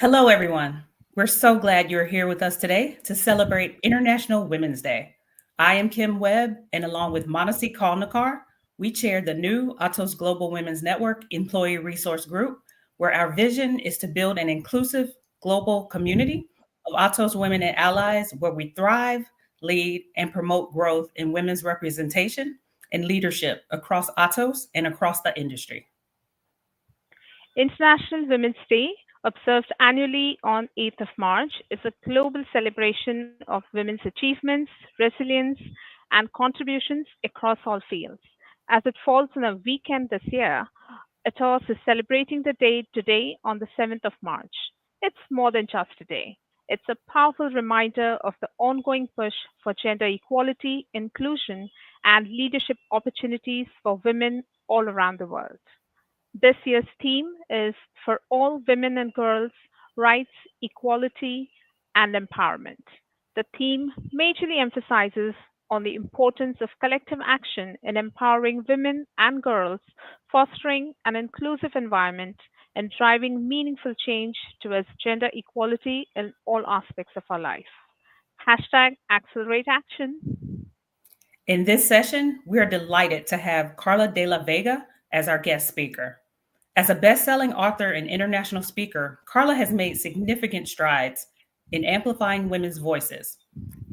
Hello, everyone. We're so glad you're here with us today to celebrate International Women's Day. I am Kim Webb, and along with Manasi Kalnakar, we chair the new Atos Global Women's Network Employee Resource Group, where our vision is to build an inclusive global community of Atos women and allies where we thrive, lead, and promote growth in women's representation and leadership across Atos and across the industry. International Women's Day, observed annually on 8th of March, is a global celebration of women's achievements, resilience, and contributions across all fields. As it falls on a weekend this year, ATOS is celebrating the day today on the 7th of March. It's more than just a day. It's a powerful reminder of the ongoing push for gender equality, inclusion, and leadership opportunities for women all around the world. This year's theme is For All Women and Girls Rights, Equality, and Empowerment. The theme majorly emphasizes on the importance of collective action in empowering women and girls, fostering an inclusive environment, and driving meaningful change towards gender equality in all aspects of our life. Hashtag Accelerate Action. In this session, we are delighted to have Carla de la Vega as our guest speaker. As a best-selling author and international speaker, Carla has made significant strides in amplifying women's voices.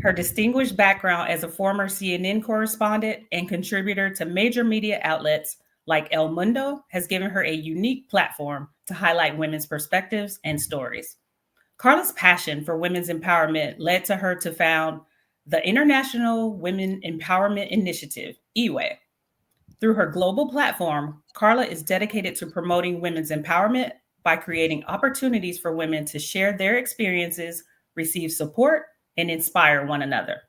Her distinguished background as a former CNN correspondent and contributor to major media outlets like El Mundo has given her a unique platform to highlight women's perspectives and stories. Carla's passion for women's empowerment led to her to found the International Women Empowerment Initiative, EWE. Through her global platform, Carla is dedicated to promoting women's empowerment by creating opportunities for women to share their experiences, receive support, and inspire one another.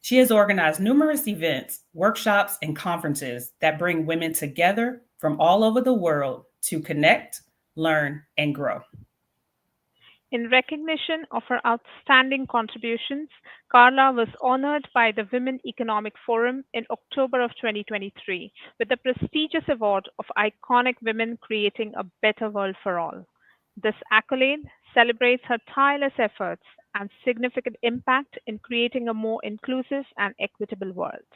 She has organized numerous events, workshops, and conferences that bring women together from all over the world to connect, learn, and grow. In recognition of her outstanding contributions, Carla was honored by the Women Economic Forum in October of 2023 with the prestigious award of Iconic Women Creating a Better World for All. This accolade celebrates her tireless efforts and significant impact in creating a more inclusive and equitable world.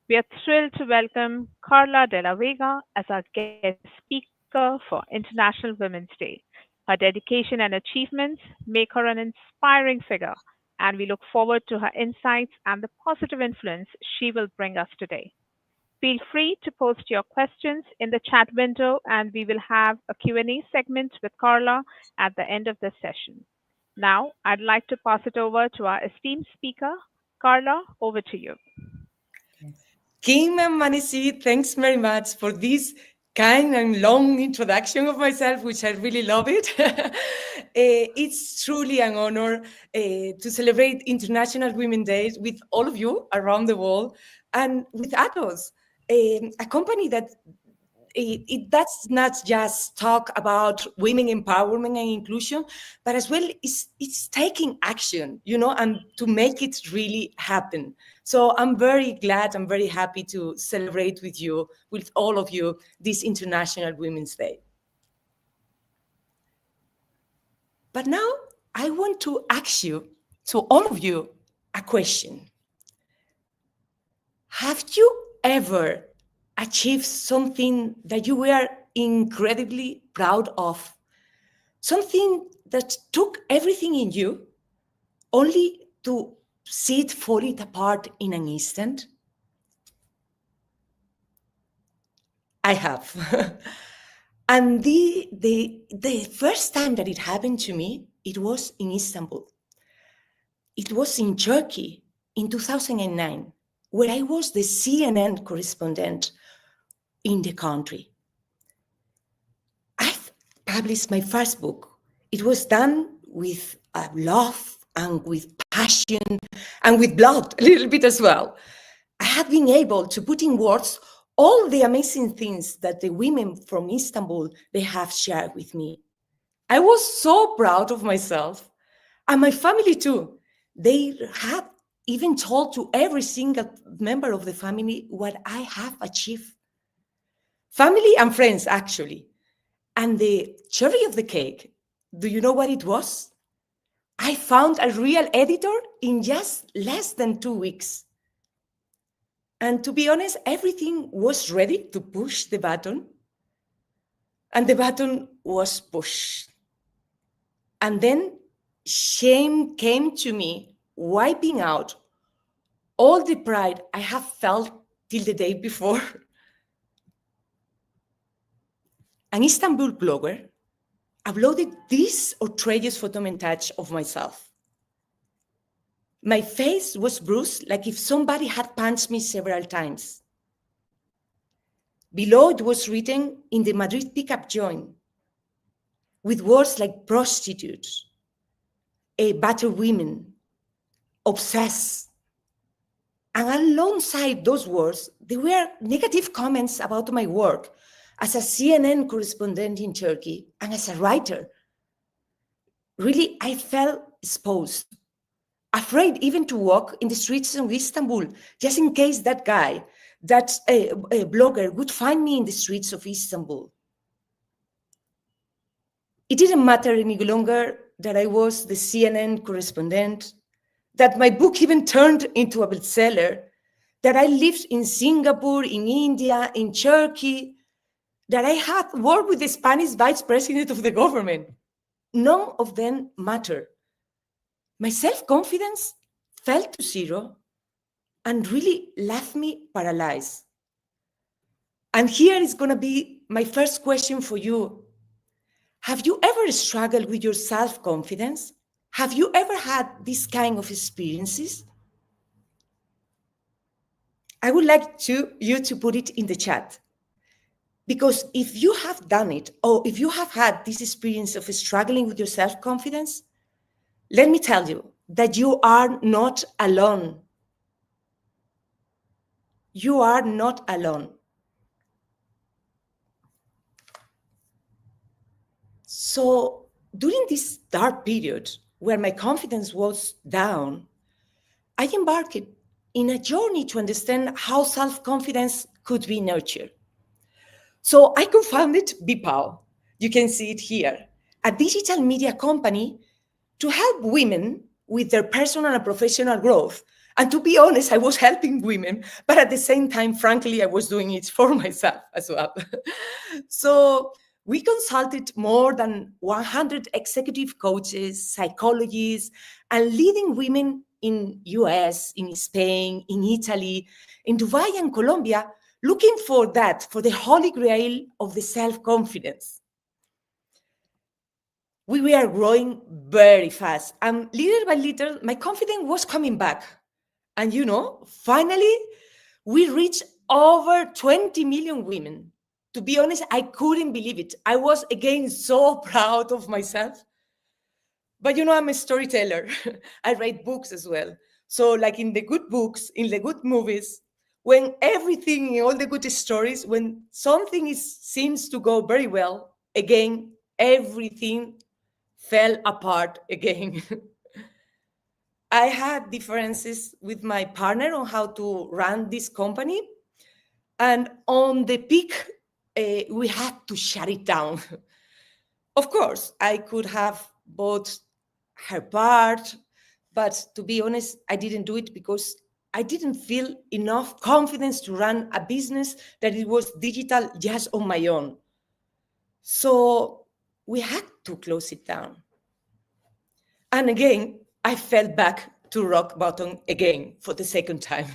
We are thrilled to welcome Carla de la Vega as our guest speaker for International Women's Day. Her dedication and achievements make her an inspiring figure, and we look forward to her insights and the positive influence she will bring us today. Feel free to post your questions in the chat window, and we will have a Q&A segment with Carla at the end of this session. Now, I'd like to pass it over to our esteemed speaker. Carla, over to you. Kim and Manisi, thanks very much for this kind and long introduction of myself, which I really love it. It's truly an honor to celebrate International Women's Day with all of you around the world and with Atos, a company that it does not just talk about women empowerment and inclusion, but as well it's taking action, and to make it really happen. So I'm very glad, I'm very happy to celebrate with you, with all of you, this International Women's Day. But now I want to ask you, to all of you, a question. Have you ever achieved something that you were incredibly proud of? Something that took everything in you only to see it falling apart in an instant? I have. And the first time that it happened to me, it was in Istanbul. It was in Turkey in 2009, where I was the CNN correspondent in the country. I've published my first book. It was done with love and with passion and with blood, a little bit as well. I have been able to put in words all the amazing things that the women from Istanbul, they have shared with me. I was so proud of myself, and my family too. They have even told to every single member of the family what I have achieved. Family and friends, actually. And the cherry of the cake, Do you know what it was? I found a real editor in just less than 2 weeks. And to be honest, everything was ready to push the button. And the button was pushed. And then shame came to me, wiping out all the pride I have felt till the day before. An Istanbul blogger uploaded this outrageous photo montage of myself. My face was bruised like if somebody had punched me several times. Below it was written in the Madrid pickup joint with words like prostitute, a battered women, obsessed. And alongside those words, there were negative comments about my work as a CNN correspondent in Turkey and as a writer. Really, I felt exposed, afraid even to walk in the streets of Istanbul, just in case that guy, that a blogger would find me in the streets of Istanbul. It didn't matter any longer that I was the CNN correspondent, that my book even turned into a bestseller, that I lived in Singapore, in India, in Turkey, that I had worked with the Spanish vice president of the government. None of them mattered. My self-confidence fell to zero and really left me paralyzed. And here is going to be my first question for you. Have you ever struggled with your self-confidence? Have you ever had this kind of experiences? I would like you to put it in the chat. Because if you have done it, or if you have had this experience of struggling with your self-confidence, let me tell you that you are not alone. You are not alone. So during this dark period where my confidence was down, I embarked in a journey to understand how self-confidence could be nurtured. So I co-founded BPAO, you can see it here, a digital media company to help women with their personal and professional growth. And to be honest, I was helping women, but at the same time, frankly, I was doing it for myself as well. So we consulted more than 100 executive coaches, psychologists, and leading women in US, in Spain, in Italy, in Dubai and Colombia, looking for that, for the holy grail of the self-confidence. We were growing very fast, and little by little, my confidence was coming back. And finally, we reached over 20 million women. To be honest, I couldn't believe it. I was again so proud of myself. But I'm a storyteller. I write books as well. So like in the good books, in the good movies, when everything, all the good stories, when something seems to go very well, again, everything fell apart again. I had differences with my partner on how to run this company. And on the peak, we had to shut it down. Of course, I could have bought her part, but to be honest, I didn't do it because I didn't feel enough confidence to run a business that it was digital just on my own. So we had to close it down. And again, I fell back to rock bottom again for the second time.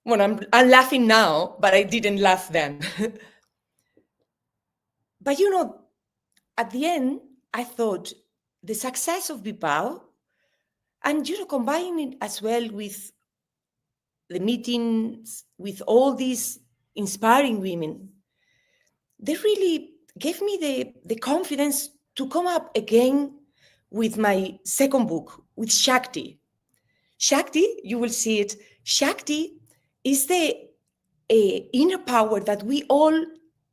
Well, I'm laughing now, but I didn't laugh then. But at the end, I thought the success of BPAO, and combining it as well with the meetings with all these inspiring women, they really gave me the confidence to come up again with my second book, with Shakti. Shakti, you will see it. Shakti is the inner power that we all,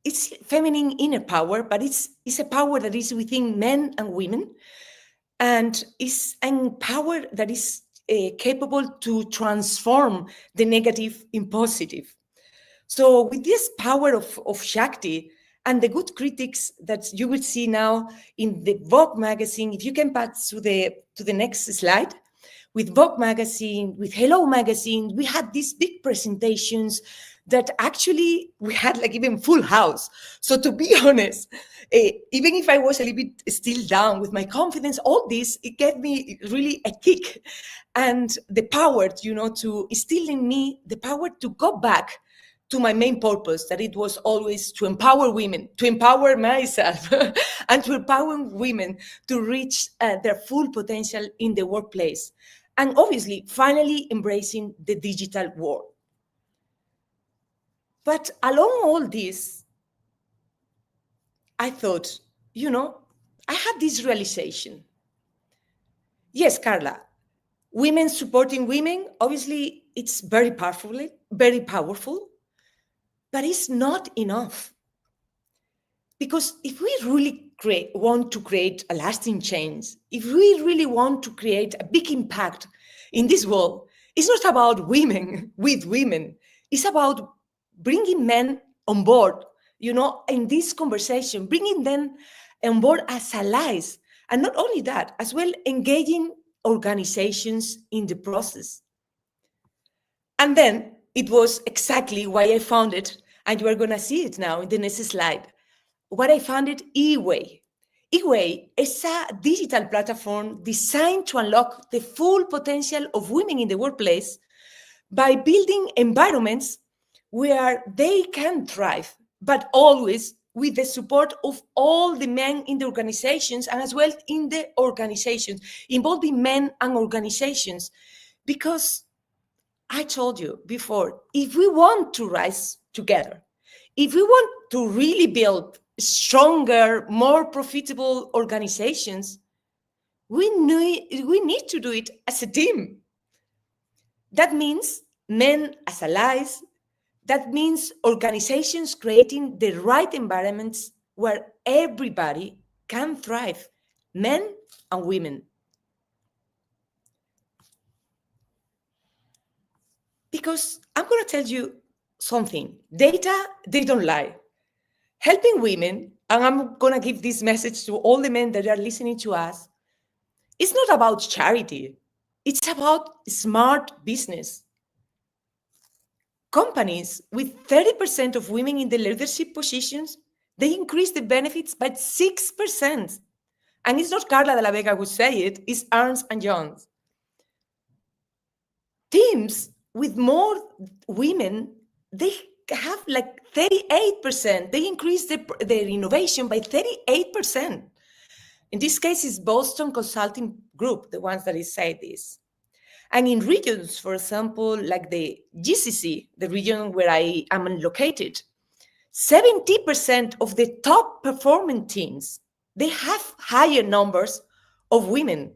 it's feminine inner power, but it's a power that is within men and women, and is a power that is capable to transform the negative in positive. So with this power of Shakti, And the good critics that you will see now in the Vogue magazine, if you can pass to the next slide, with Vogue magazine, with Hello magazine, we had these big presentations that actually we had like even full house. So to be honest, even if I was a little bit still down with my confidence, all this, it gave me really a kick and the power, to instill in me the power to go back to my main purpose, that it was always to empower women, to empower myself, and to empower women to reach their full potential in the workplace. And obviously, finally embracing the digital world. But along all this, I thought, I had this realization. Yes, Carla, women supporting women, obviously, it's very powerful, but it's not enough. Because if we really want to create a lasting change, if we really want to create a big impact in this world, it's not about women with women. It's about bringing men on board, in this conversation, bringing them on board as allies. And not only that, as well, engaging organizations in the process. And then it was exactly why I found it, and you are going to see it now in the next slide. What I founded eWay. eWay is a digital platform designed to unlock the full potential of women in the workplace by building environments where they can thrive, but always with the support of all the men in the organizations and as well in the organizations, involving men and organizations. Because I told you before, if we want to rise together, if we want to really build stronger, more profitable organizations, we need to do it as a team. That means men as allies. That means organizations creating the right environments where everybody can thrive, men and women. Because I'm going to tell you something. Data, they don't lie. Helping women, and I'm going to give this message to all the men that are listening to us, it's not about charity. It's about smart business. Companies with 30% of women in the leadership positions, they increase the benefits by 6%. And it's not Carla de la Vega who say it, it's Ernst & Young. Teams with more women, they have like 38%. They increase their innovation by 38%. In this case, it's Boston Consulting Group, the ones that say this. And in regions, for example, like the GCC, the region where I am located, 70% of the top performing teams, they have higher numbers of women.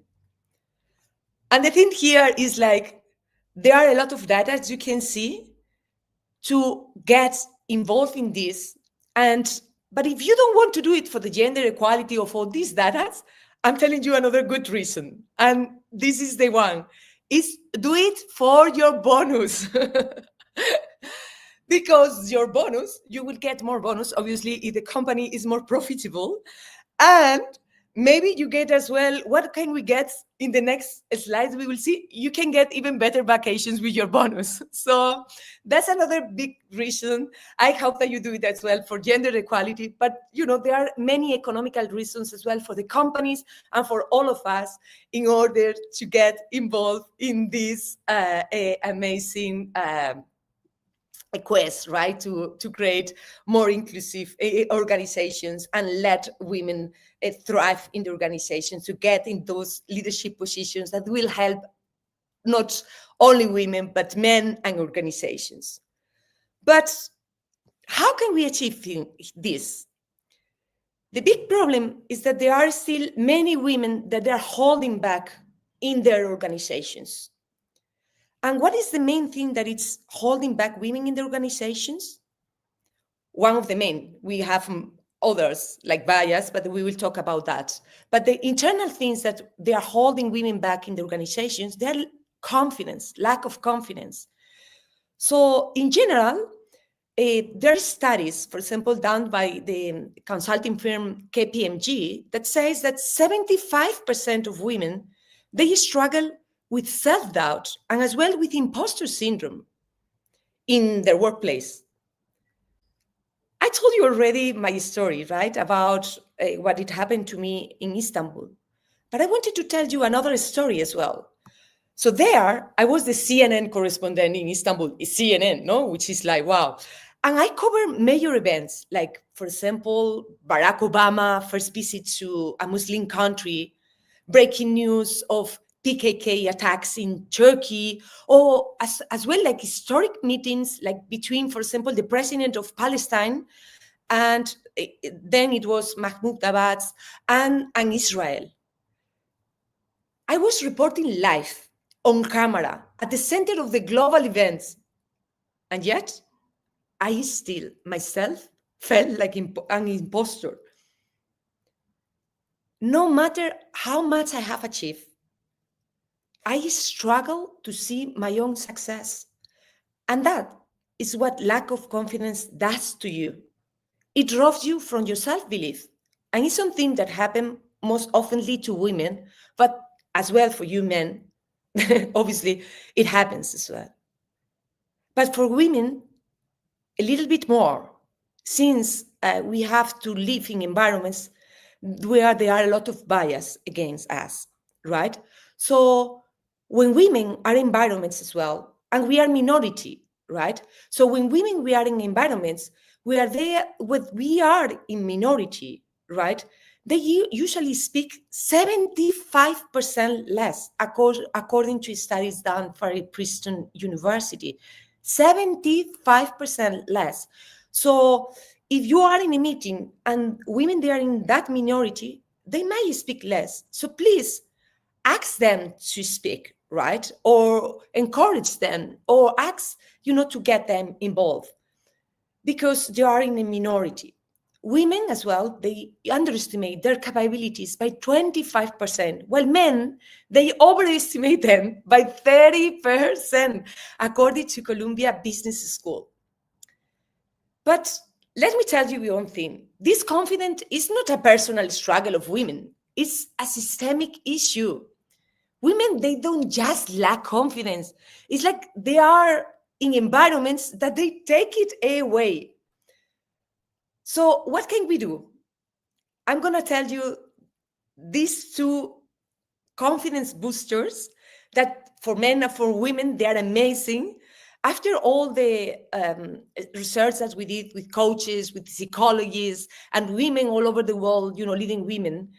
And the thing here is like, there are a lot of data, as you can see, to get involved in this. But if you don't want to do it for the gender equality of all these data, I'm telling you another good reason. And this is the one. Is do it for your bonus. Because your bonus, you will get more bonus, obviously, if the company is more profitable. And maybe you get as well, what can we get in the next slides? We will see you can get even better vacations with your bonus. So that's another big reason. I hope that you do it as well for gender equality. But, there are many economical reasons as well for the companies and for all of us in order to get involved in this amazing quest, right, to create more inclusive organizations and let women thrive in the organizations, to get in those leadership positions that will help not only women, but men and organizations. But how can we achieve this? The big problem is that there are still many women that are holding back in their organizations. And what is the main thing that is holding back women in the organizations? One of the main, we have others like bias, but we will talk about that. But the internal things that they are holding women back in the organizations, they're confidence, lack of confidence. So in general, there are studies, for example, done by the consulting firm KPMG that says that 75% of women, they struggle with self-doubt and as well with imposter syndrome in their workplace. I told you already my story, right, about what had happened to me in Istanbul. But I wanted to tell you another story as well. So there, I was the CNN correspondent in Istanbul, CNN, no, which is like, wow. And I cover major events, like, for example, Barack Obama first visit to a Muslim country, breaking news of PKK attacks in Turkey, or as well like historic meetings, like between, for example, the president of Palestine, and then it was Mahmoud Abbas and Israel. I was reporting live on camera at the center of the global events. And yet, I still myself felt like an imposter. No matter how much I have achieved, I struggle to see my own success. And that is what lack of confidence does to you. It robs you from your self-belief. And it's something that happens most oftenly to women, but as well for you men. Obviously, it happens as well. But for women, a little bit more, since we have to live in environments where there are a lot of bias against us, right? So when women are in environments as well, and we are minority, right? So when women, we are in environments where we are in minority, right? They usually speak 75% less, according to studies done for Princeton University. 75% less. So if you are in a meeting and women, they are in that minority, they may speak less. So please ask them to speak, right? Or encourage them, or ask, to get them involved, because they are in a minority. Women as well, they underestimate their capabilities by 25%, while men, they overestimate them by 30%, according to Columbia Business School. But let me tell you one thing. This confidence is not a personal struggle of women. It's a systemic issue. Women, they don't just lack confidence. It's like they are in environments that they take it away. So what can we do? I'm going to tell you these two confidence boosters that for men and for women, they are amazing. After all the research that we did with coaches, with psychologists, and women all over the world, leading women,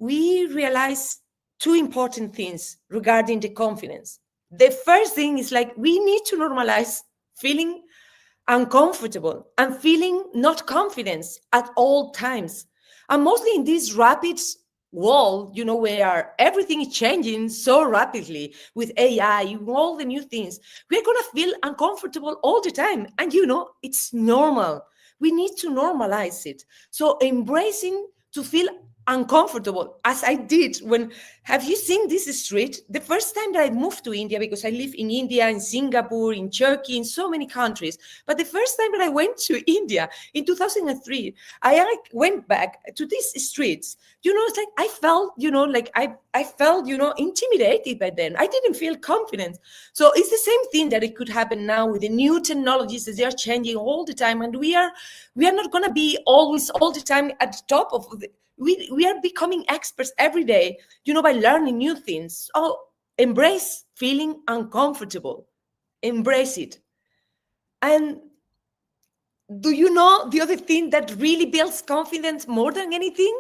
we realized two important things regarding the confidence. The first thing is like we need to normalize feeling uncomfortable and feeling not confidence at all times. And mostly in this rapid world, where everything is changing so rapidly with AI, all the new things, we're going to feel uncomfortable all the time. And, it's normal. We need to normalize it. So embracing to feel uncomfortable, as I did have you seen this street? The first time that I moved to India, because I live in India, in Singapore, in Turkey, in so many countries. But the first time that I went to India in 2003, I went back to these streets. It's like I felt, I felt, intimidated by then. I didn't feel confident. So it's the same thing that it could happen now with the new technologies that they are changing all the time. And we are not going to be always all the time at the top of the. We are becoming experts every day, by learning new things. Oh, embrace feeling uncomfortable. Embrace it. And do you know the other thing that really builds confidence more than anything?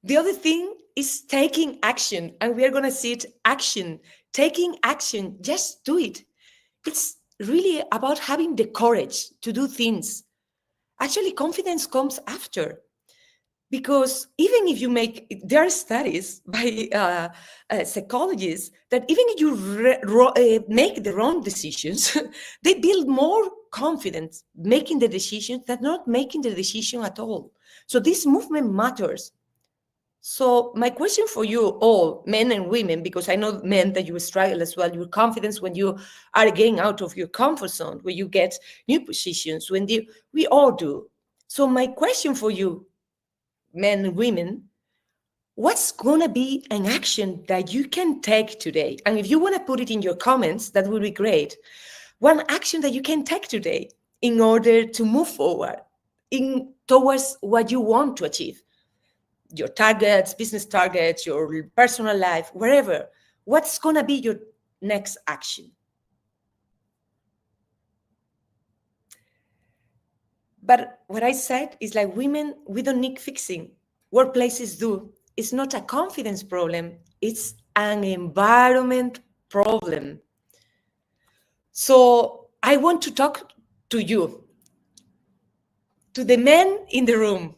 The other thing is taking action. And we are going to see it, action. Taking action, just do it. It's really about having the courage to do things. Actually, confidence comes after. Because even if there are studies by psychologists that even if you make the wrong decisions, they build more confidence making the decision than not making the decision at all. So this movement matters. So my question for you all, men and women, because I know men that you struggle as well, your confidence when you are getting out of your comfort zone, when you get new positions, we all do. So my question for you, men and women, what's gonna be an action that you can take today? And if you wanna put it in your comments, that would be great. One action that you can take today in order to move forward towards what you want to achieve, your targets, business targets, your personal life, wherever. What's going to be your next action? But what I said is like, women, we don't need fixing. Workplaces do. It's not a confidence problem, it's an environment problem. So I want to talk to you, to the men in the room.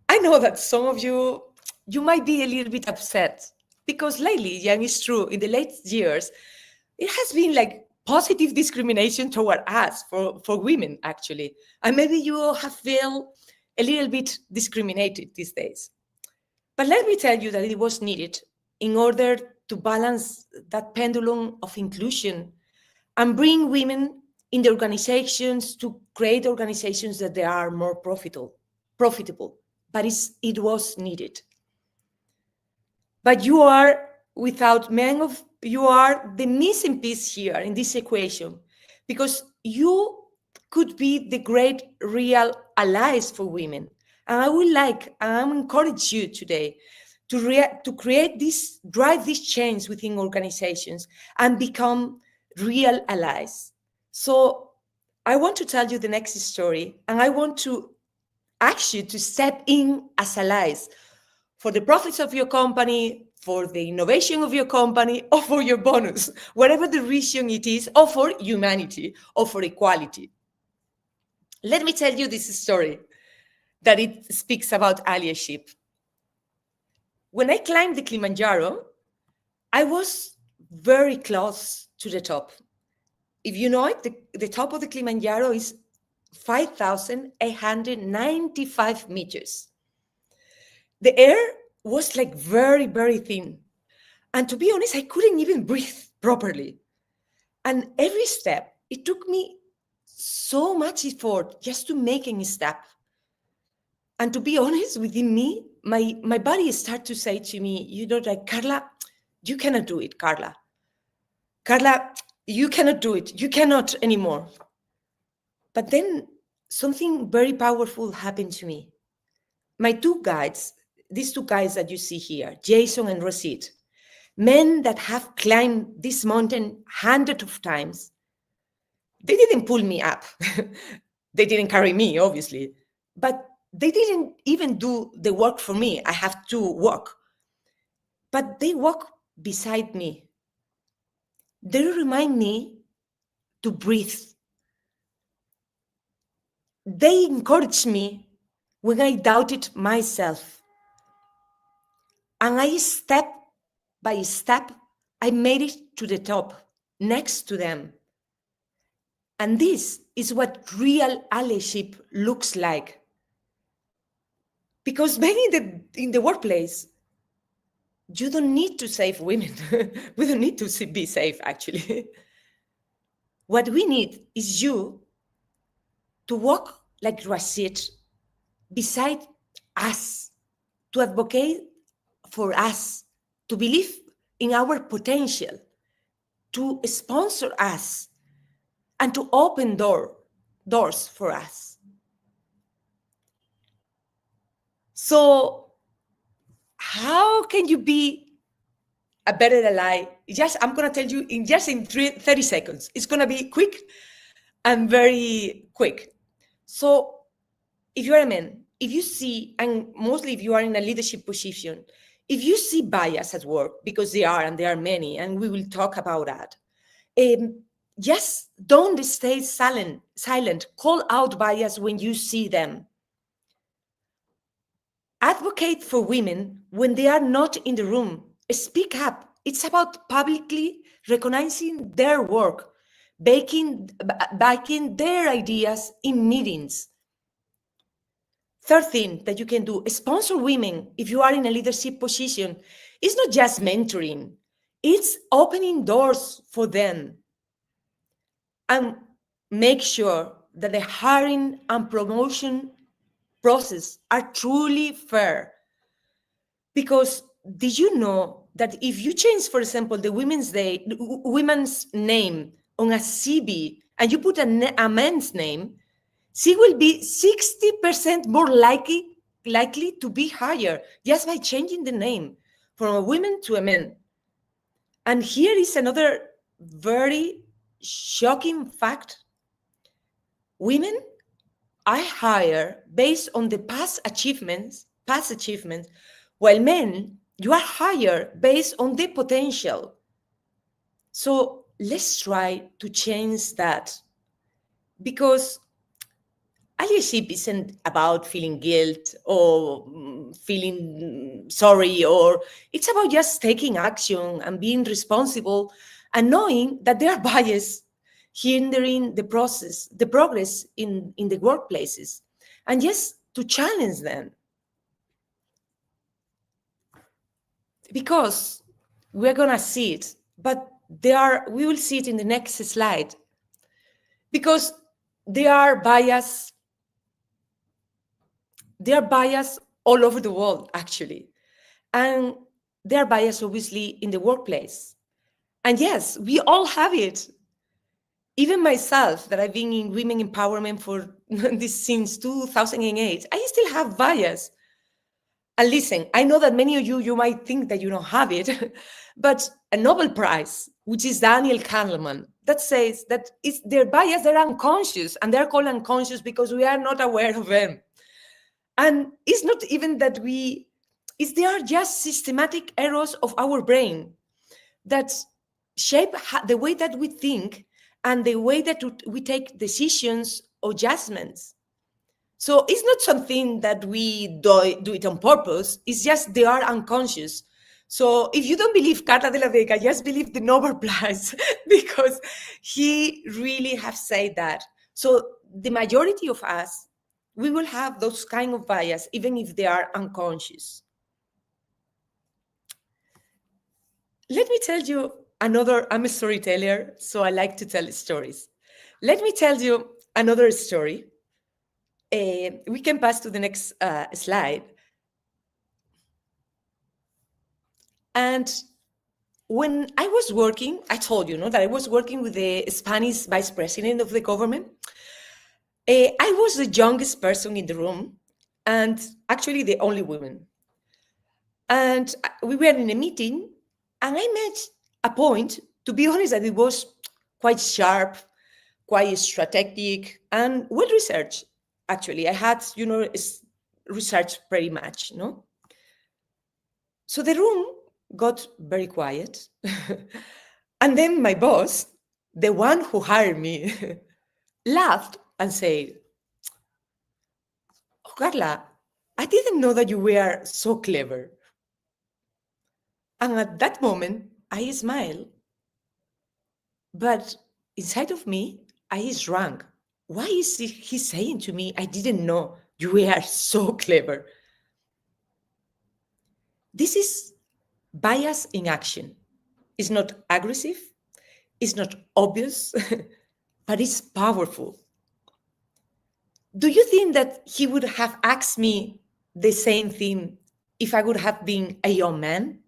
I know that some of you might be a little bit upset because lately, and it's true, in the late years, it has been like positive discrimination toward us for women, actually. And maybe you have felt a little bit discriminated these days. But let me tell you that it was needed in order to balance that pendulum of inclusion and bring women in the organizations to create organizations that they are more profitable. But it was needed. But you are, without men of, you are the missing piece here in this equation, because you could be the great real allies for women. And I would like, and I encourage you today to create this, drive this change within organizations and become real allies. So I want to tell you the next story, and I want to ask you to step in as allies for the profits of your company, for the innovation of your company, or for your bonus, whatever the reason it is, or for humanity, or for equality. Let me tell you this story that it speaks about allyship. When I climbed the Kilimanjaro, I was very close to the top. If you know it, the top of the Kilimanjaro is 5,895 meters. The air was like very, very thin. And to be honest, I couldn't even breathe properly. And every step, it took me so much effort just to make any step. And to be honest, within me, my body started to say to me, you know, like, Carla, you cannot do it, Carla. Carla, you cannot do it. You cannot anymore. But then something very powerful happened to me. My two guides, these two guys that you see here, Jason and Rosit, men that have climbed this mountain hundreds of times, they didn't pull me up. They didn't carry me, obviously, but they didn't even do the work for me. I have to walk. But they walk beside me. They remind me to breathe. They encourage me when I doubted myself. And I step by step, I made it to the top, next to them. And this is what real allyship looks like. Because maybe in the workplace, you don't need to save women. We don't need to be safe, actually. What we need is you to walk like Rashid beside us, to advocate for us, to believe in our potential, to sponsor us, and to open doors for us. So how can you be a better ally? I'm going to tell you in 30 seconds. It's going to be quick and very quick. So if you're a man, if you see, and mostly if you are in a leadership position, if you see bias at work, because there are many, and we will talk about that, just don't stay silent. Call out bias when you see them. Advocate for women when they are not in the room. Speak up. It's about publicly recognizing their work, backing their ideas in meetings. Third thing that you can do, sponsor women if you are in a leadership position. It's not just mentoring, it's opening doors for them. And make sure that the hiring and promotion process are truly fair. Because did you know that if you change, for example, the women's name on a CV and you put a man's name, she will be 60% more likely to be hired just by changing the name from a woman to a man. And here is another very shocking fact. Women are hired based on the past achievements, while men, you are hired based on the potential. So let's try to change that, because leadership isn't about feeling guilt or feeling sorry, or it's about just taking action and being responsible and knowing that there are biases hindering the progress in the workplaces, and just to challenge them. Because we're going to see it, but we will see it in the next slide, because there are bias all over the world, actually. And there are bias, obviously, in the workplace. And yes, we all have it. Even myself, that I've been in women empowerment for this since 2008, I still have bias. And listen, I know that many of you might think that you don't have it, but a Nobel Prize, which is Daniel Kahneman, that says that it's their bias, they're unconscious, and they're called unconscious because we are not aware of them. And it's not even that they are just systematic errors of our brain that shape the way that we think and the way that we take decisions or judgments. So it's not something that we do it on purpose. It's just they are unconscious. So if you don't believe Carla de la Vega, just believe the Nobel Prize, because he really have said that. So the majority of us, we will have those kind of bias, even if they are unconscious. Let me tell you I'm a storyteller, so I like to tell stories. Let me tell you another story. We can pass to the next slide. And when I was working, I told you, that I was working with the Spanish vice president of the government. I was the youngest person in the room, and actually the only woman. And we were in a meeting, and I made a point, to be honest, that it was quite sharp, quite strategic, and well-researched. Actually, I had, researched pretty much, no? So the room got very quiet. And then my boss, the one who hired me, laughed and said, "Oh, Carla, I didn't know that you were so clever." And at that moment, I smiled. But inside of me, I shrank. Why is he saying to me, "I didn't know you were so clever"? This is bias in action. It's not aggressive, it's not obvious, but it's powerful. Do you think that he would have asked me the same thing if I would have been a young man?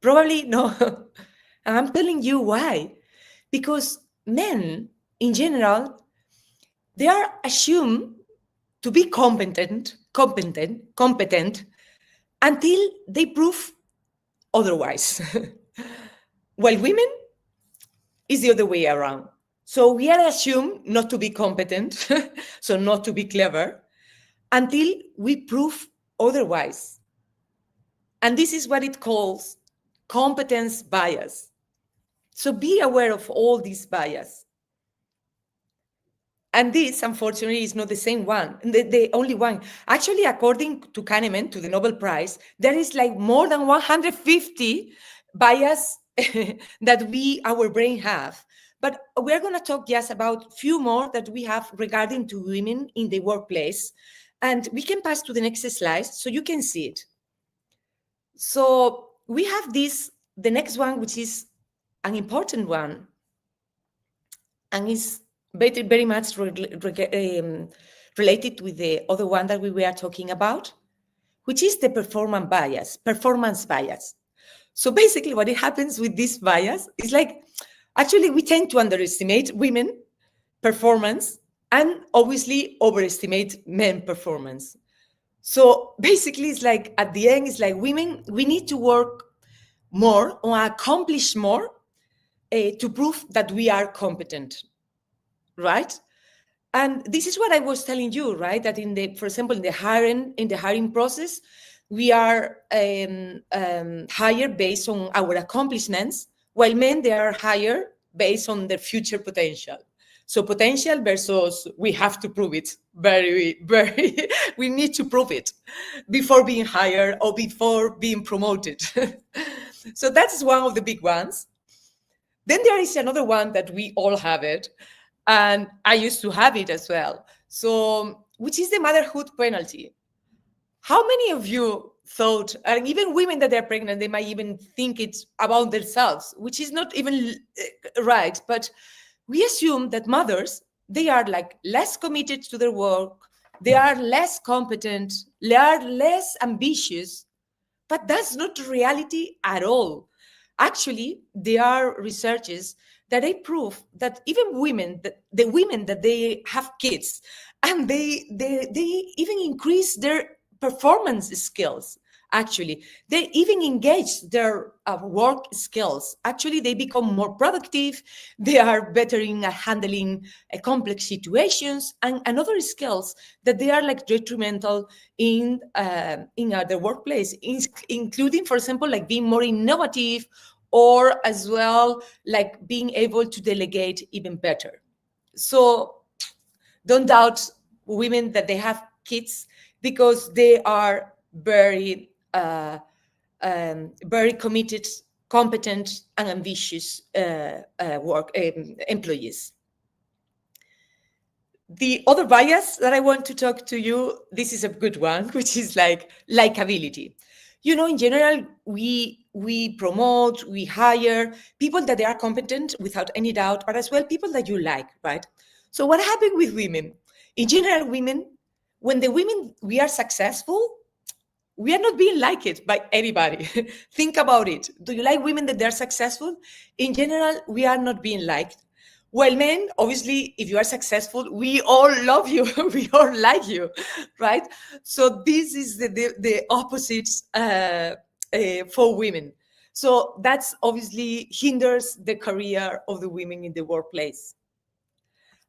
Probably no. And I'm telling you why. Because men, in general, they are assumed to be competent until they prove otherwise. While women, is the other way around. So we are assumed not to be competent, so not to be clever, until we prove otherwise. And this is what it calls competence bias. So be aware of all these bias. And this, unfortunately, is not the same one, the only one. Actually, according to Kahneman, to the Nobel Prize, there is like more than 150 bias that our brain have. But we're going to talk just about few more that we have regarding to women in the workplace. And we can pass to the next slide so you can see it. So we have the next one, which is an important one, and is very, very much related with the other one that we were talking about, which is the performance bias. So basically what it happens with this bias is like, actually we tend to underestimate women performance and obviously overestimate men performance. So basically it's like, at the end, it's like women, we need to work more or accomplish more to prove that we are competent, right? And this is what I was telling you, right? That for example, in the hiring process, we are hired based on our accomplishments, while men, they are hired based on their future potential. So potential versus we have to prove it. Very, very, we need to prove it before being hired or before being promoted. So that's one of the big ones. Then there is another one that we all have it, and I used to have it as well. So, which is the motherhood penalty. How many of you thought, and even women that are pregnant, they might even think it's about themselves, which is not even right. But we assume that mothers, they are like less committed to their work, they are less competent, they are less ambitious, but that's not the reality at all. Actually, there are researches that they prove that even women, the women that they have kids, and they even increase their performance skills. Actually, they even engage their work skills. Actually, they become more productive. They are better in handling complex situations and other skills that they are like detrimental in the workplace, including, for example, like being more innovative, or as well like being able to delegate even better. So don't doubt women that they have kids, because they are very very committed, competent, and ambitious employees. The other bias that I want to talk to you, this is a good one, which is like likability. You know, in general, we promote, we hire people that they are competent without any doubt, but as well people that you like, right? So what happened with women? In general, women, when the women, we are successful, we are not being liked by anybody. Think about it. Do you like women that they're successful? In general, we are not being liked. Well, men, obviously, if you are successful, we all love you. We all like you, right? So this is the opposite for women. So that's obviously hinders the career of the women in the workplace.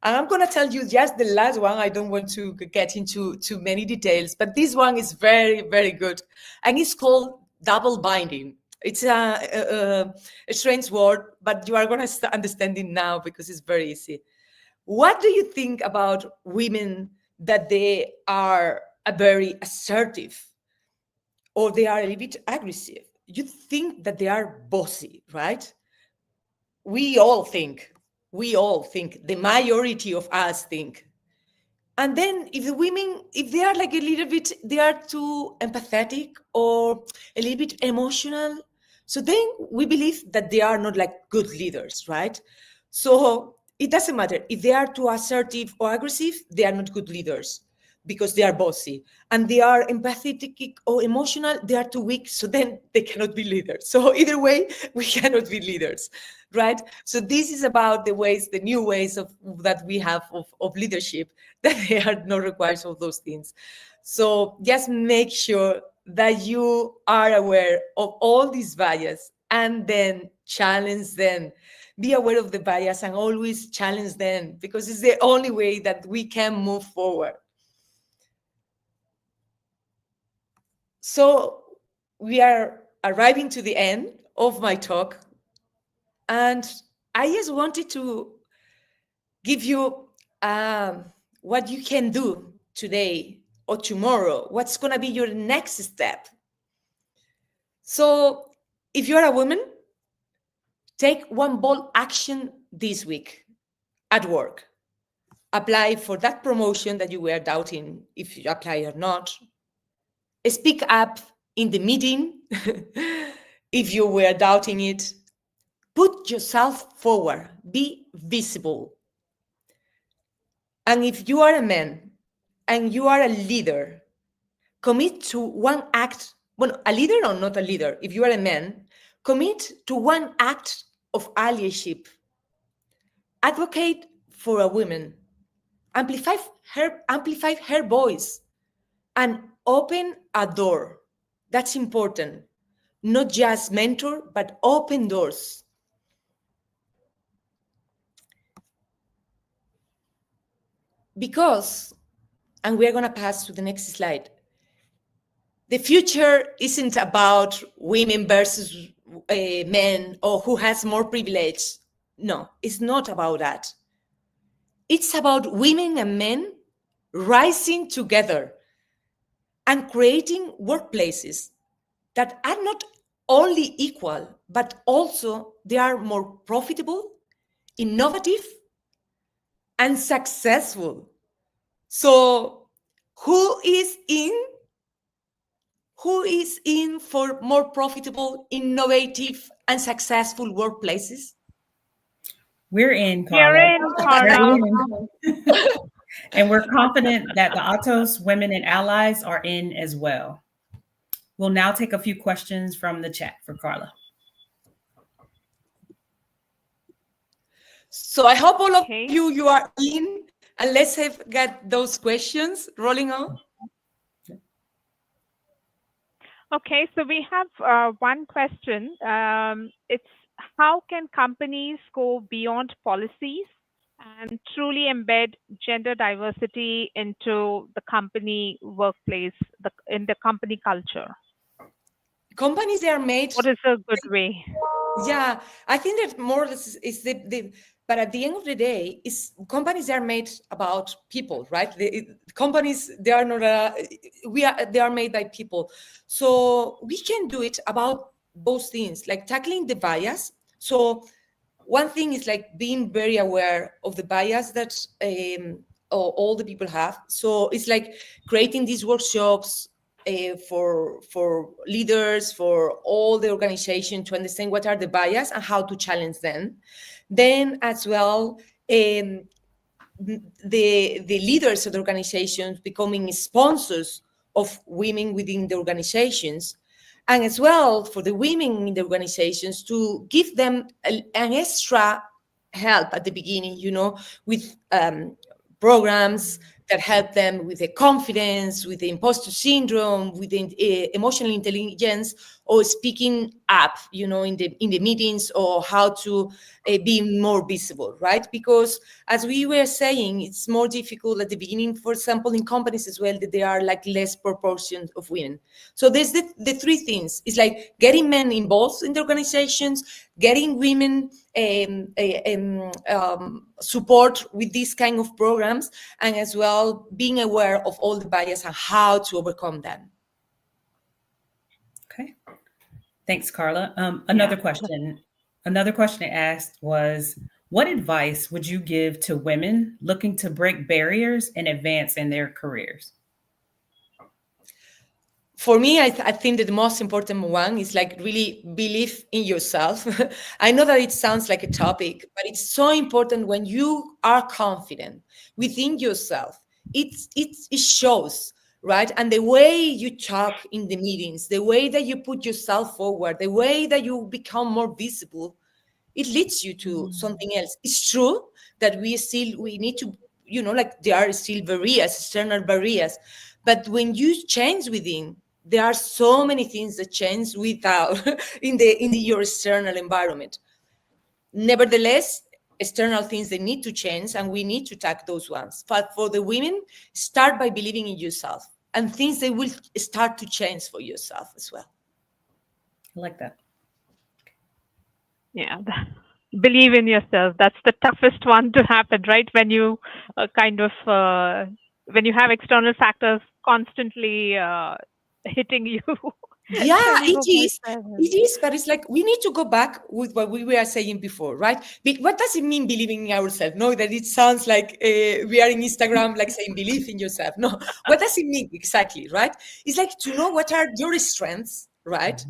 And I'm going to tell you just the last one. I don't want to get into too many details, but this one is very, very good. And it's called double binding. It's a strange word, but you are going to understand it now because it's very easy. What do you think about women that they are very assertive, or they are a little bit aggressive? You think that they are bossy, right? We all think, the majority of us think. And then if the women, if they are like a little bit, they are too empathetic or a little bit emotional, so then we believe that they are not like good leaders, right? So it doesn't matter if they are too assertive or aggressive, they are not good leaders because they are bossy. And they are empathetic or emotional, they are too weak, so then they cannot be leaders. So either way, we cannot be leaders, right? So this is about the ways, the new ways of that we have of leadership, that they are not required of those things. So just make sure that you are aware of all these bias and then challenge them. Be aware of the bias and always challenge them, because it's the only way that we can move forward. So we are arriving to the end of my talk, and I just wanted to give you what you can do today or tomorrow. What's going to be your next step? So if you're a woman, take one bold action this week at work. apply for that promotion that you were doubting if you apply or not. Speak up in the meeting if you were doubting it. Put yourself forward, be visible. And if you are a man and you are a leader, commit to one act. Well, a leader or not a leader, if you are a man, commit to one act of allyship. Advocate for a woman. Amplify her voice and open a door. That's important. Not just mentor, but open doors. Because, and we're going to pass to the next slide, the future isn't about women versus men or who has more privilege. No, it's not about that. It's about women and men rising together and creating workplaces that are not only equal, but also they are more profitable, innovative, and successful. So who is in for more profitable, innovative, and successful workplaces? We're in, We're Carla. in, Carla. And we're confident that the Atos women and allies are in as well. We'll now take a few questions from the chat for Carla. So I hope all of you are in, and let's have get those questions rolling on. Okay, so we have one question. It's how can companies go beyond policies and truly embed gender diversity into the company workplace, in the company culture? Companies, they are made. What is a good way? Yeah, I think that more or less is but at the end of the day, is companies are made about people, right? Companies, they are not they are made by people. So we can do it about both things, like tackling the bias. So one thing is like being very aware of the bias that all the people have. So it's like creating these workshops for leaders, for all the organization to understand what are the bias and how to challenge them. Then as well, the leaders of the organizations becoming sponsors of women within the organizations, and as well for the women in the organizations to give them an extra help at the beginning, with programs that help them with the confidence, with the imposter syndrome, with the emotional intelligence, or speaking up, in the meetings, or how to be more visible, right? Because as we were saying, it's more difficult at the beginning, for example, in companies as well, that there are like less proportions of women. So there's the three things. It's like getting men involved in the organizations, getting women support with these kind of programs, and as well being aware of all the bias and how to overcome them. Okay, thanks, Carla. Another question I asked was, what advice would you give to women looking to break barriers and advance in their careers? For me, I think that the most important one is like really believe in yourself. I know that it sounds like a topic, but it's so important. When you are confident within yourself, it shows, right? And the way you talk in the meetings, the way that you put yourself forward, the way that you become more visible, it leads you to something else. It's true that we need to, like there are still barriers, external barriers, but when you change within, there are so many things that change without in your external environment. Nevertheless, external things, they need to change, and we need to tackle those ones. But for the women, start by believing in yourself, and things, they will start to change for yourself as well. I like that. Yeah, believe in yourself. That's the toughest one to happen, right? When you when you have external factors constantly hitting you, Yeah, it is. 24/7. It is, but it's like we need to go back with what we were saying before, right? What does it mean believing in ourselves? No, that it sounds like we are in Instagram, like saying believe in yourself. No, what does it mean exactly, right? It's like to know what are your strengths, right?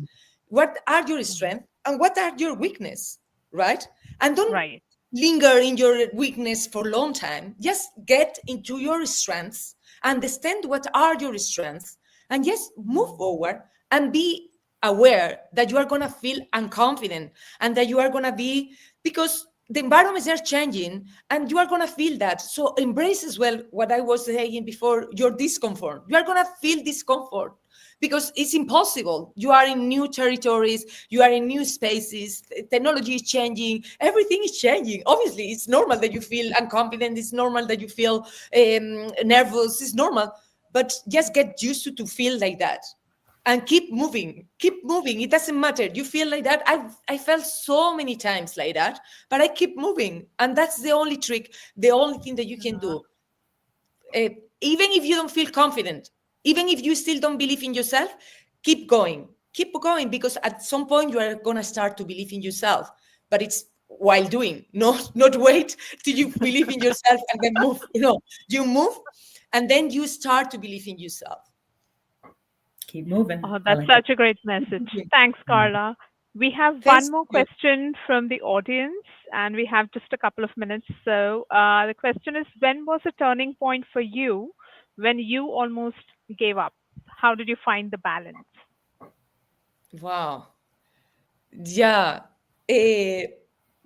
What are your strengths and what are your weakness, right? And don't Right. linger in your weakness for a long time. Just get into your strengths, understand what are your strengths, and just move forward and be aware that you are going to feel unconfident and that you are going to be, because the environments are changing and you are going to feel that. So embrace as well what I was saying before, your discomfort. You are going to feel discomfort because it's impossible. You are in new territories, you are in new spaces, technology is changing, everything is changing. Obviously, it's normal that you feel unconfident, it's normal that you feel nervous, it's normal, but just get used to feel like that and keep moving, keep moving. It doesn't matter, you feel like that. I felt so many times like that, but I keep moving, and that's the only trick, the only thing that you can do. uh, Even if you don't feel confident, even if you still don't believe in yourself, keep going, because at some point you are going to start to believe in yourself, but it's while doing, not wait till you believe in yourself and then move. You move and then you start to believe in yourself. Keep moving. Oh, I that's like that. such a great message. Thanks, Carla. We have Thanks one to more you. question from the audience, and we have just a couple of minutes. So, the question is, when was a turning point for you when you almost gave up? How did you find the balance? Wow. Yeah. Eh,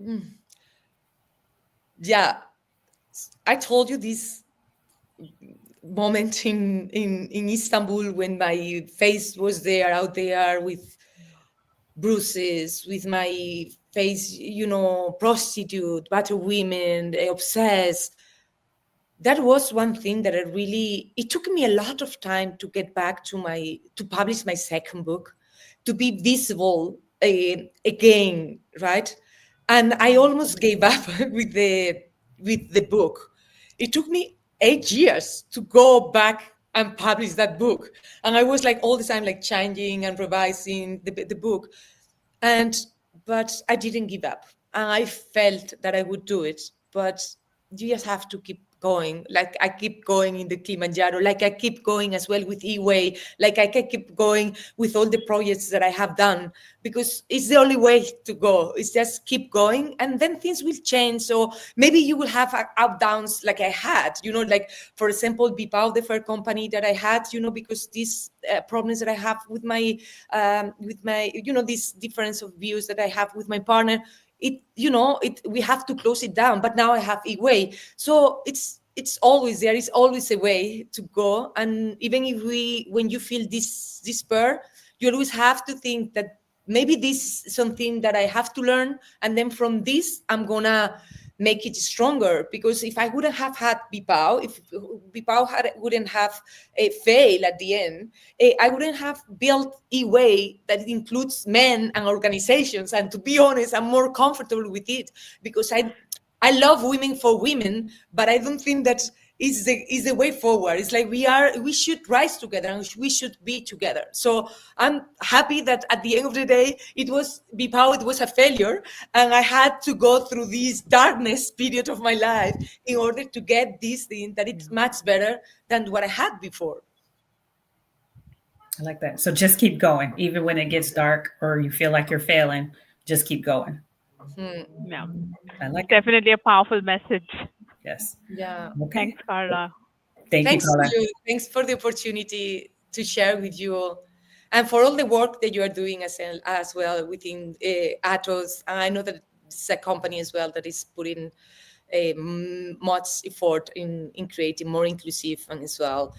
mm, yeah. I told you this moment in Istanbul when my face was there out there with bruises, with my face, prostitute, battered women, obsessed. That was one thing that I really, it took me a lot of time to get back to publish my second book, to be visible again, right? And I almost gave up with the book. It took me 8 years to go back and publish that book. And I was like all the time, like changing and revising the book. And but I didn't give up, and I felt that I would do it. But you just have to keep going, like I keep going in the Kilimanjaro, like I keep going as well with E-Way, like I can keep going with all the projects that I have done, because it's the only way to go. It's just keep going, and then things will change. So maybe you will have up downs like I had, like for example Bipao, the fair company that I had, because these problems that I have with my this difference of views that I have with my partner, we have to close it down. But now I have a way. So it's always there is always a way to go. And even if when you feel this despair, you always have to think that maybe this is something that I have to learn, and then from this I'm gonna make it stronger. Because if I wouldn't have had Bipao, if Bipao wouldn't have failed at the end, I wouldn't have built a way that includes men and organizations. And to be honest, I'm more comfortable with it, because I love women for women, but I don't think that is the way forward. It's like we should rise together and we should be together. So I'm happy that at the end of the day, it was a failure, and I had to go through this darkness period of my life in order to get this thing that it's much better than what I had before. I like that. So just keep going, even when it gets dark or you feel like you're failing. Just keep going. Hmm. Yeah, I like it. definitely a powerful message. Yes. Yeah. Okay. Thanks, Carla. Thank you, Thanks to Carla. you. Thanks for the opportunity to share with you all, and for all the work that you are doing as well within Atos. And I know that it's a company as well that is putting much effort in creating more inclusive and as well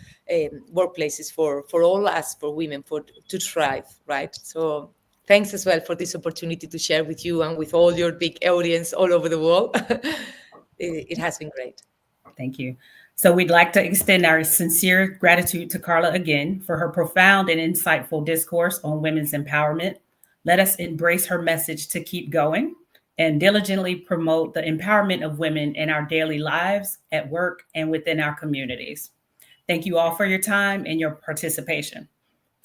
workplaces for all us, for women, for to thrive, right? So thanks as well for this opportunity to share with you and with all your big audience all over the world. It has been great. Thank you. So we'd like to extend our sincere gratitude to Carla again for her profound and insightful discourse on women's empowerment. Let us embrace her message to keep going and diligently promote the empowerment of women in our daily lives, at work, and within our communities. Thank you all for your time and your participation.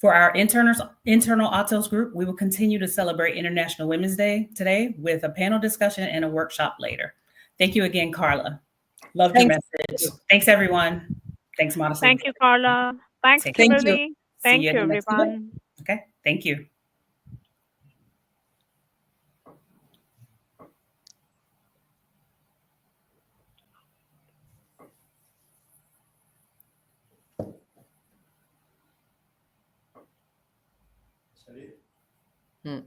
For our internal Autos group, we will continue to celebrate International Women's Day today with a panel discussion and a workshop later. Thank you again, Carla. Loved your message. Thanks, everyone. Thanks, Modesty. Thank you, Carla. Thanks, Take care. Kimberly. Thank See you, you next week. everyone. Okay, thank you. Hmm.